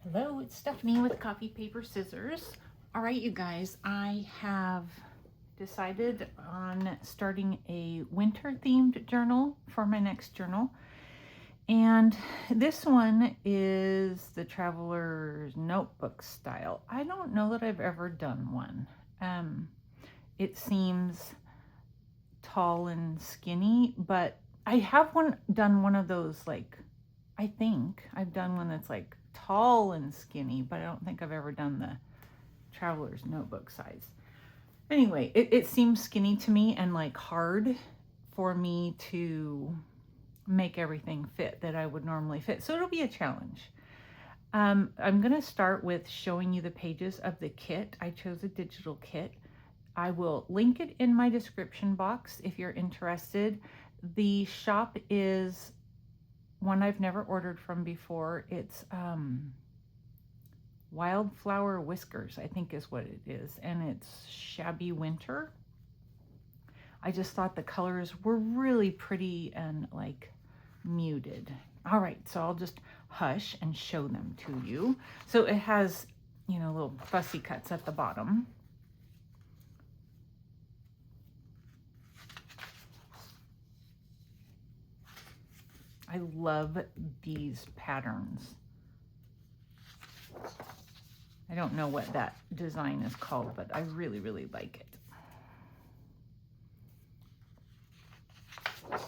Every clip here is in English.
Hello, it's Stephanie with Coffee Paper Scissors. All right, you guys, I have decided on starting a winter themed journal for my next journal. And this one is the Traveler's Notebook style. I don't know that I've ever done one. It seems tall and skinny, but I have done one of those, like, I think I've done one that's like tall and skinny, but I don't think I've ever done the Traveler's Notebook size. Anyway, it seems skinny to me and like hard for me to make everything fit that I would normally fit. So it'll be a challenge. I'm going to start with showing you the pages of the kit. I chose a digital kit. I will link it in my description box if you're interested. The shop is one I've never ordered from before. It's WildFlowerWhiskerss, I think is what it is, and it's Shabby Winter. I just thought the colors were really pretty and like muted. All right, so I'll just hush and show them to you. So it has, you know, little fussy cuts at the bottom. I love these patterns. I don't know what that design is called, but I really, really like it.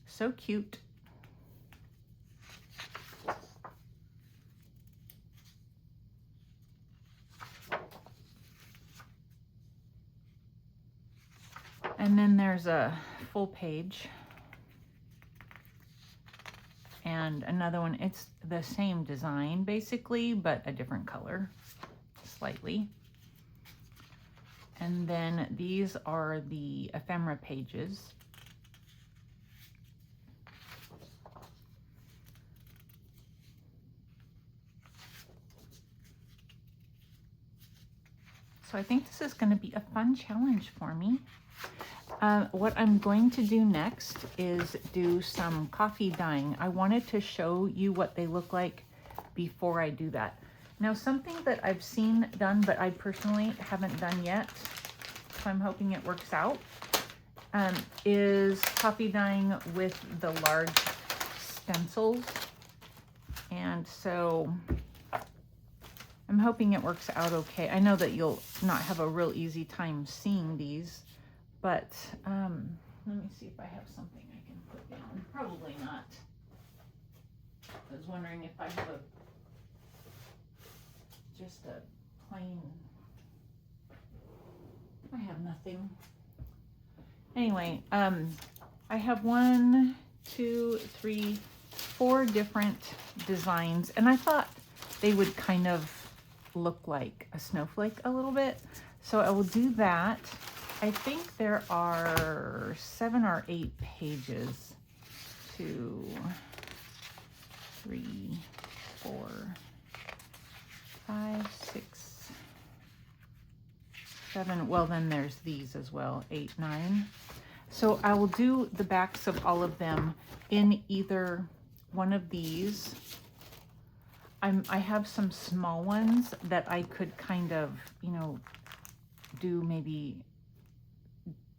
So cute. And then there's a full page. And another one, it's the same design basically, but a different color, slightly. And then these are the ephemera pages. So I think this is going to be a fun challenge for me. What I'm going to do next is do some coffee dyeing. I wanted to show you what they look like before I do that. Now, something that I've seen done, but I personally haven't done yet, so I'm hoping it works out, is coffee dyeing with the large stencils. And so I'm hoping it works out okay. I know that you'll not have a real easy time seeing these, but let me see if I have something I can put down. Probably not. I was wondering if I have just a plain, I have nothing. Anyway, I have 1, 2, 3, 4 different designs, and I thought they would kind of look like a snowflake a little bit. So I will do that. I think there are 7 or 8 pages. 2, 3, 4, 5, 6, 7. Well, then there's these as well, 8, 9. So I will do the backs of all of them in either one of these. I have some small ones that I could kind of, you know, do maybe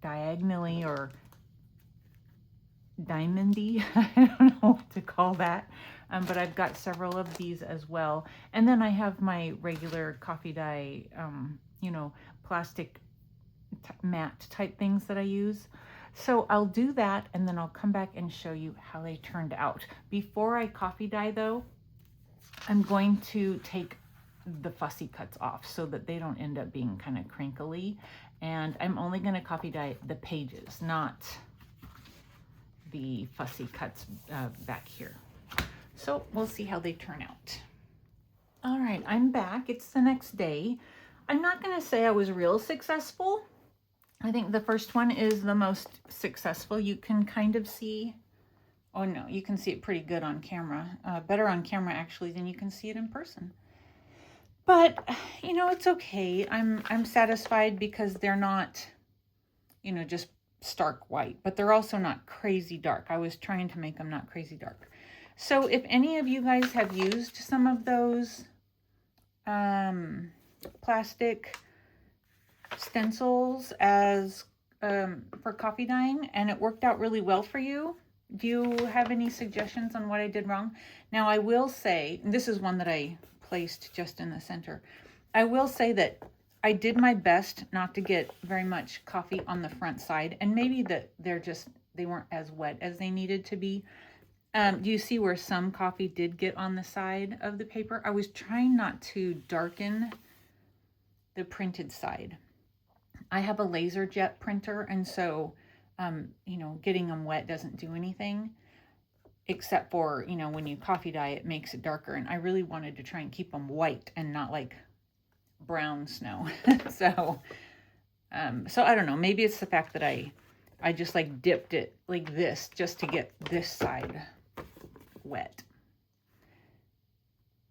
diagonally or diamondy. I don't know what to call that. But I've got several of these as well. And then I have my regular coffee dye, you know, plastic matte type things that I use. So I'll do that, and then I'll come back and show you how they turned out. Before I coffee dye though, I'm going to take the fussy cuts off so that they don't end up being kind of crinkly. And I'm only going to coffee dye the pages, not the fussy cuts back here. So we'll see how they turn out. All right, I'm back. It's the next day. I'm not going to say I was real successful. I think the first one is the most successful. You can kind of see, oh no, you can see it pretty good on camera. Better on camera actually than you can see it in person. But, you know, it's okay. I'm satisfied because they're not, you know, just stark white, but they're also not crazy dark. I was trying to make them not crazy dark. So if any of you guys have used some of those plastic stencils as for coffee dyeing and it worked out really well for you, do you have any suggestions on what I did wrong? Now I will say, this is one that I placed just in the center. I will say that I did my best not to get very much coffee on the front side, and maybe that they weren't as wet as they needed to be. Do you see where some coffee did get on the side of the paper? I was trying not to darken the printed side. I have a laser jet printer, and so, you know, getting them wet doesn't do anything, except for, you know, when you coffee dye, it makes it darker, and I really wanted to try and keep them white and not like brown snow. So I don't know, maybe it's the fact that I just like dipped it like this just to get this side wet.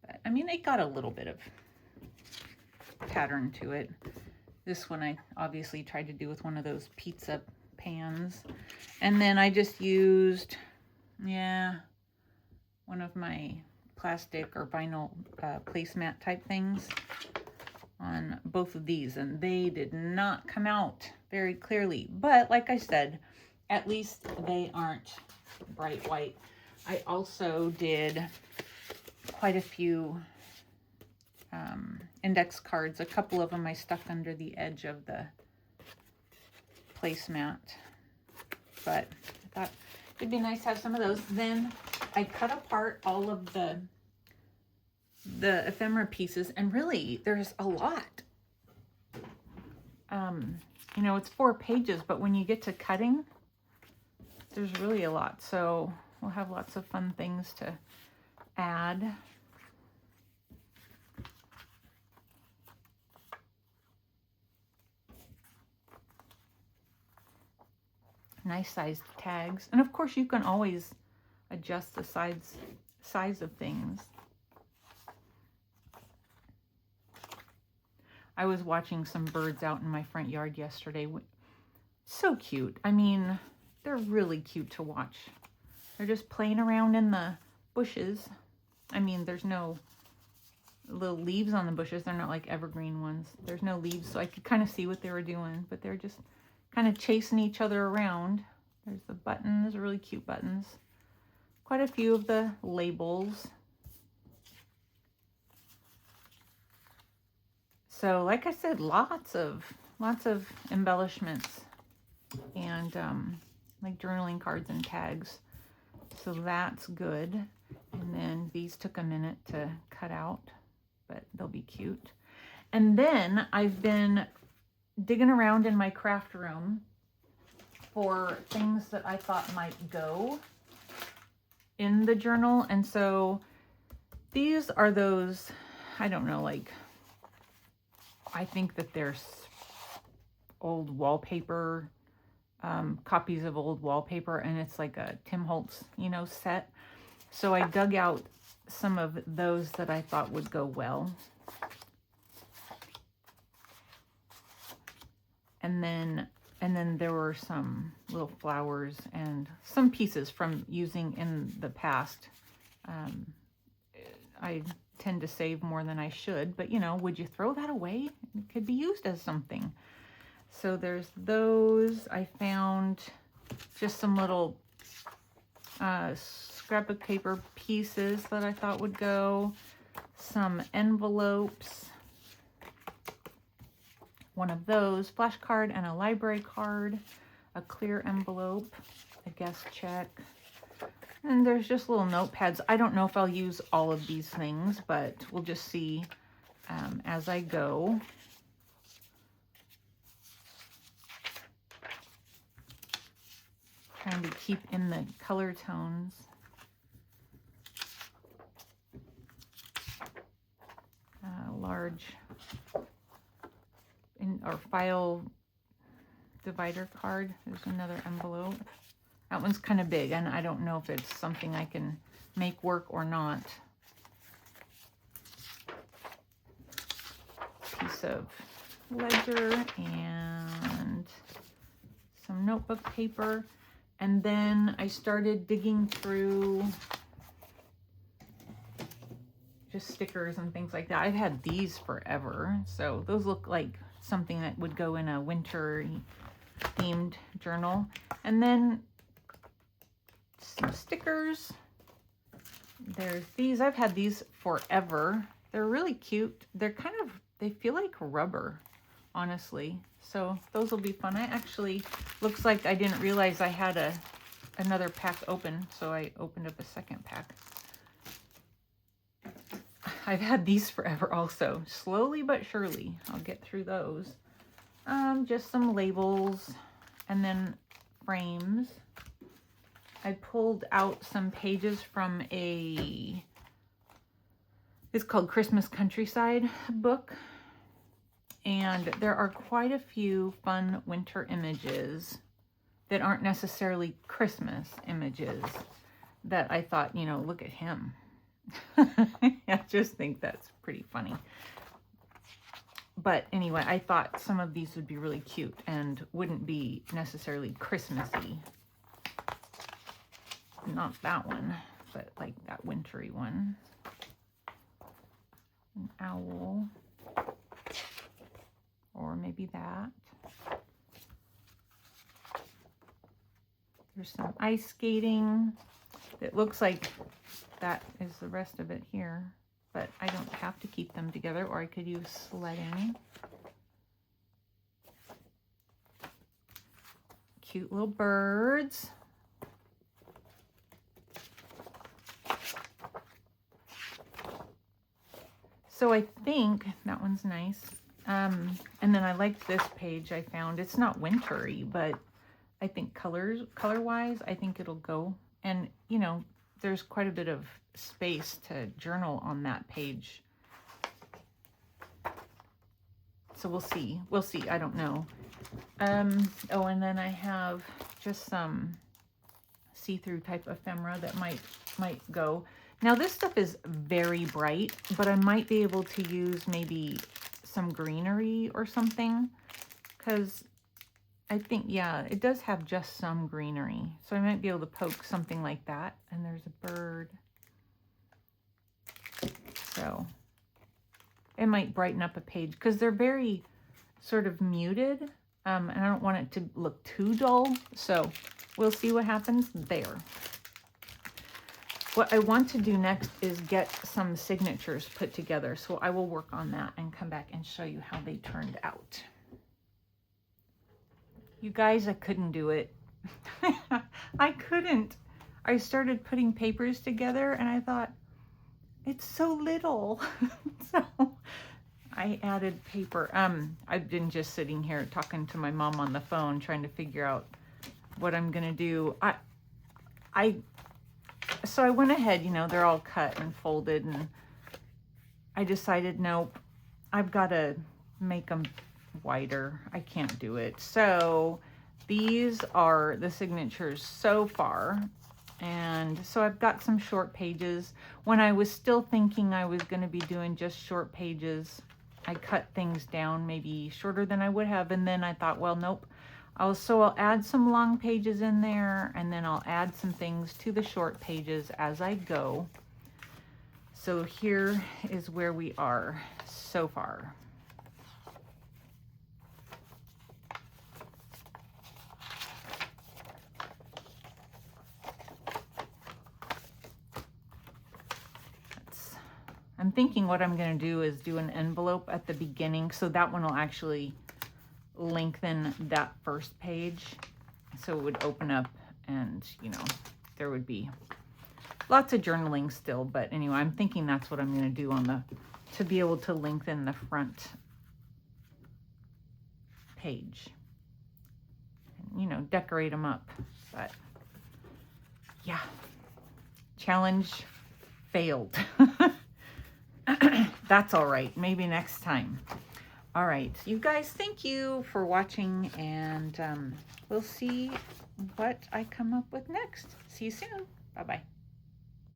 But I mean, it got a little bit of pattern to it. This one I obviously tried to do with one of those pizza pans. And then I just used, one of my plastic or vinyl placemat type things on both of these, and they did not come out very clearly. But like I said, at least they aren't bright white. I also did quite a few index cards. A couple of them I stuck under the edge of the placemat, but I thought it'd be nice to have some of those. Then I cut apart all of the ephemera pieces, and really there's a lot. You know, it's 4 pages, but when you get to cutting, there's really a lot. So we'll have lots of fun things to add. Nice sized tags. And of course you can always adjust the size of things. I was watching some birds out in my front yard yesterday. So cute. I mean, they're really cute to watch. They're just playing around in the bushes. I mean, there's no little leaves on the bushes. They're not like evergreen ones. There's no leaves, so I could kind of see what they were doing, but they're just kind of chasing each other around. There's the buttons, really cute buttons. Quite a few of the labels. So like I said, lots of embellishments and like journaling cards and tags. So that's good. And then these took a minute to cut out, but they'll be cute. And then I've been digging around in my craft room for things that I thought might go in the journal. And so these are those, I don't know, like, I think that there's old wallpaper, copies of old wallpaper, and it's like a Tim Holtz, you know, set. So I dug out some of those that I thought would go well. And then there were some little flowers and some pieces from using in the past. I tend to save more than I should, but you know, would you throw that away? It could be used as something. So there's those. I found just some little scrapbook paper pieces that I thought would go. Some envelopes. One of those, flashcard and a library card, a clear envelope, a guest check. And there's just little notepads. I don't know if I'll use all of these things, but we'll just see as I go. Trying to keep in the color tones. Large or file divider card. There's another envelope. That one's kind of big, and I don't know if it's something I can make work or not. Piece of ledger and some notebook paper. And then I started digging through just stickers and things like that. I've had these forever, so those look like something that would go in a winter themed journal. And then some stickers. There's these. I've had these forever. They're really cute. They're kind of, they feel like rubber, honestly. So those will be fun. I actually, looks like I didn't realize I had another pack open, so I opened up a second pack. I've had these forever also. Slowly but surely, I'll get through those. Just some labels and then frames. I pulled out some pages from it's called Christmas Countryside book. And there are quite a few fun winter images that aren't necessarily Christmas images that I thought, you know, look at him. I just think that's pretty funny. But anyway, I thought some of these would be really cute and wouldn't be necessarily Christmassy. Not that one, but like that wintry one. An owl. Or maybe that. There's some ice skating. It looks like that is the rest of it here, but I don't have to keep them together, or I could use sledding. Cute little birds. So I think that one's nice. And then I liked this page I found. It's not wintry, but I think color-wise, I think it'll go. And, you know, there's quite a bit of space to journal on that page. So we'll see. We'll see. I don't know. Oh, and then I have just some see-through type ephemera that might go. Now this stuff is very bright, but I might be able to use maybe some greenery or something, because I think, yeah, it does have just some greenery. So I might be able to poke something like that. And there's a bird. So it might brighten up a page because they're very sort of muted. And I don't want it to look too dull. So we'll see what happens there. What I want to do next is get some signatures put together. So I will work on that and come back and show you how they turned out. You guys, I couldn't do it. I couldn't. I started putting papers together and I thought, it's so little. So I added paper. I've been just sitting here talking to my mom on the phone, trying to figure out what I'm gonna do. So I went ahead, you know, they're all cut and folded, and I decided, nope, I've got to make them wider. I can't do it. So these are the signatures so far. And so I've got some short pages. When I was still thinking I was going to be doing just short pages, I cut things down maybe shorter than I would have. And then I thought, well, nope. I'll add some long pages in there, and then I'll add some things to the short pages as I go. So here is where we are so far. I'm thinking what I'm going to do is do an envelope at the beginning, so that one will actually lengthen that first page, so it would open up, and you know, there would be lots of journaling still. But anyway, I'm thinking that's what I'm going to do to be able to lengthen the front page, and, you know, decorate them up. But yeah, challenge failed. That's all right. Maybe next time. All right, you guys, thank you for watching, and we'll see what I come up with next. See you soon. Bye-bye.